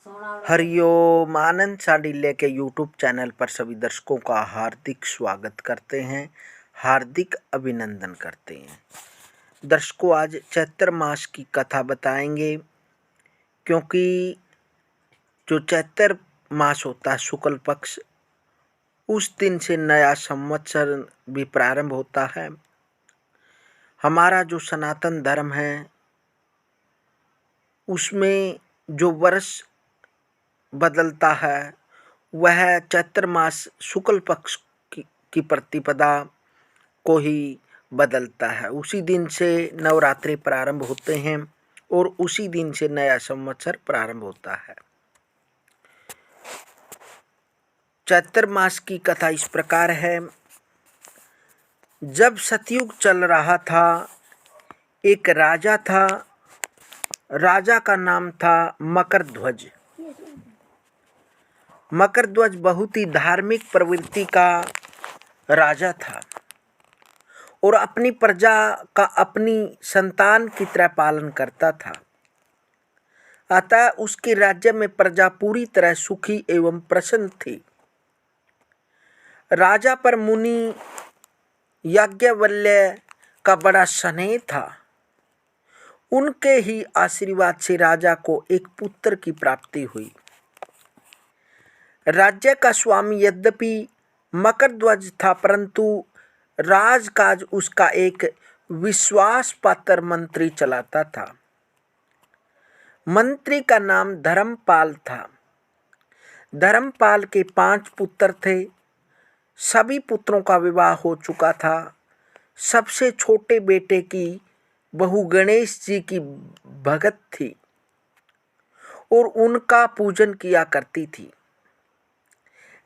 हरिओम आनंद साडिल्य के YouTube channel पर सभी दर्शकों का हार्दिक स्वागत करते हैं, हार्दिक अभिनंदन करते हैं। दर्शकों, आज चैत्र मास की कथा बताएंगे, क्योंकि जो चैत्र मास होता है शुक्ल पक्ष, उस दिन से नया संवत्सर भी प्रारंभ होता है। हमारा जो सनातन धर्म है उसमें जो वर्ष बदलता है वह चैत्र मास शुक्ल पक्ष की प्रतिपदा को ही बदलता है। उसी दिन से नवरात्रि प्रारंभ होते हैं और उसी दिन से नया संवत्सर प्रारंभ होता है। चैत्र मास की कथा इस प्रकार है। जब सतयुग चल रहा था, एक राजा था। राजा का नाम था मकरध्वज। मकरध्वज बहुत ही धार्मिक प्रवृत्ति का राजा था और अपनी प्रजा का अपनी संतान की तरह पालन करता था। अतः उसके राज्य में प्रजा पूरी तरह सुखी एवं प्रसन्न थी। राजा पर मुनि याज्ञवल्क्य का बड़ा स्नेह था। उनके ही आशीर्वाद से राजा को एक पुत्र की प्राप्ति हुई। राज्य का स्वामी यद्यपि मकरध्वज था, परंतु राजकाज उसका एक विश्वास पात्र मंत्री चलाता था। मंत्री का नाम धर्मपाल था। धर्मपाल के 5 पुत्र थे। सभी पुत्रों का विवाह हो चुका था। सबसे छोटे बेटे की बहू गणेश जी की भगत थी और उनका पूजन किया करती थी।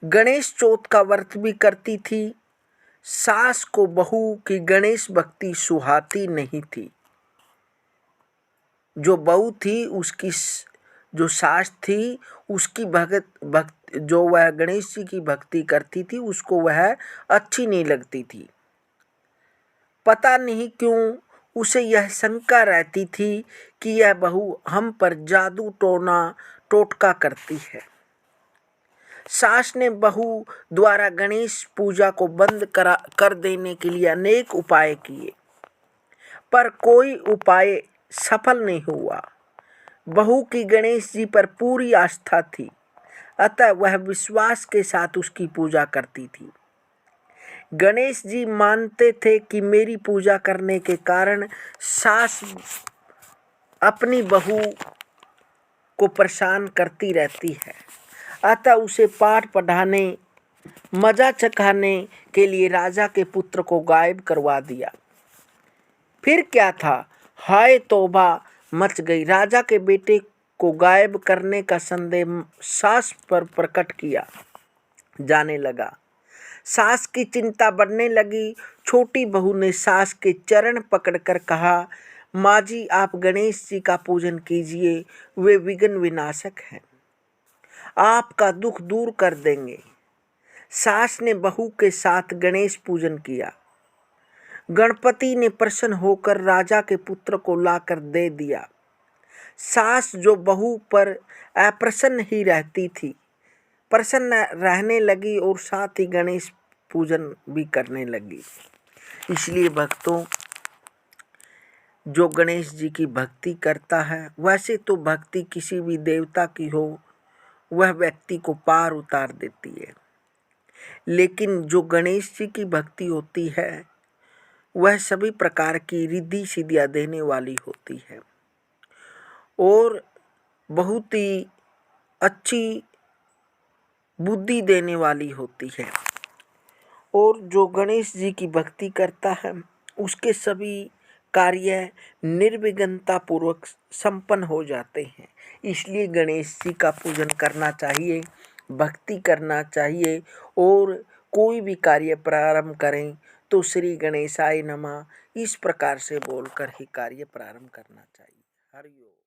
गणेश चौथ का व्रत भी करती थी। सास को बहू की गणेश भक्ति सुहाती नहीं थी। जो बहू थी, उसकी जो सास थी, उसकी भक्त जो वह गणेश जी की भक्ति करती थी, उसको वह अच्छी नहीं लगती थी। पता नहीं क्यों उसे यह शंका रहती थी कि यह बहू हम पर जादू टोटका करती है। सास ने बहू द्वारा गणेश पूजा को बंद कर देने के लिए अनेक उपाय किए, पर कोई उपाय सफल नहीं हुआ। बहू की गणेश जी पर पूरी आस्था थी, अतः वह विश्वास के साथ उसकी पूजा करती थी। गणेश जी मानते थे कि मेरी पूजा करने के कारण सास अपनी बहू को परेशान करती रहती है, अतः उसे पाठ पढ़ाने, मजा चखाने के लिए राजा के पुत्र को गायब करवा दिया। फिर क्या था, हाय तौबा मच गई। राजा के बेटे को गायब करने का संदेह सास पर प्रकट किया जाने लगा। सास की चिंता बढ़ने लगी। छोटी बहू ने सास के चरण पकड़कर कहा, माँ जी, आप गणेश जी का पूजन कीजिए, वे विघ्न विनाशक हैं, आपका दुख दूर कर देंगे। सास ने बहू के साथ गणेश पूजन किया। गणपति ने प्रसन्न होकर राजा के पुत्र को लाकर दे दिया। सास जो बहू पर अप्रसन्न ही रहती थी, प्रसन्न रहने लगी और साथ ही गणेश पूजन भी करने लगी। इसलिए भक्तों, जो गणेश जी की भक्ति करता है, वैसे तो भक्ति किसी भी देवता की हो, वह व्यक्ति को पार उतार देती है, लेकिन जो गणेश जी की भक्ति होती है वह सभी प्रकार की रिद्धि सिद्धियाँ देने वाली होती है और बहुत ही अच्छी बुद्धि देने वाली होती है। और जो गणेश जी की भक्ति करता है उसके सभी कार्य निर्विघ्नता पूर्वक संपन्न हो जाते हैं। इसलिए गणेश जी का पूजन करना चाहिए, भक्ति करना चाहिए और कोई भी कार्य प्रारंभ करें तो श्री गणेशाय नमः इस प्रकार से बोलकर ही कार्य प्रारंभ करना चाहिए। हरि ओम।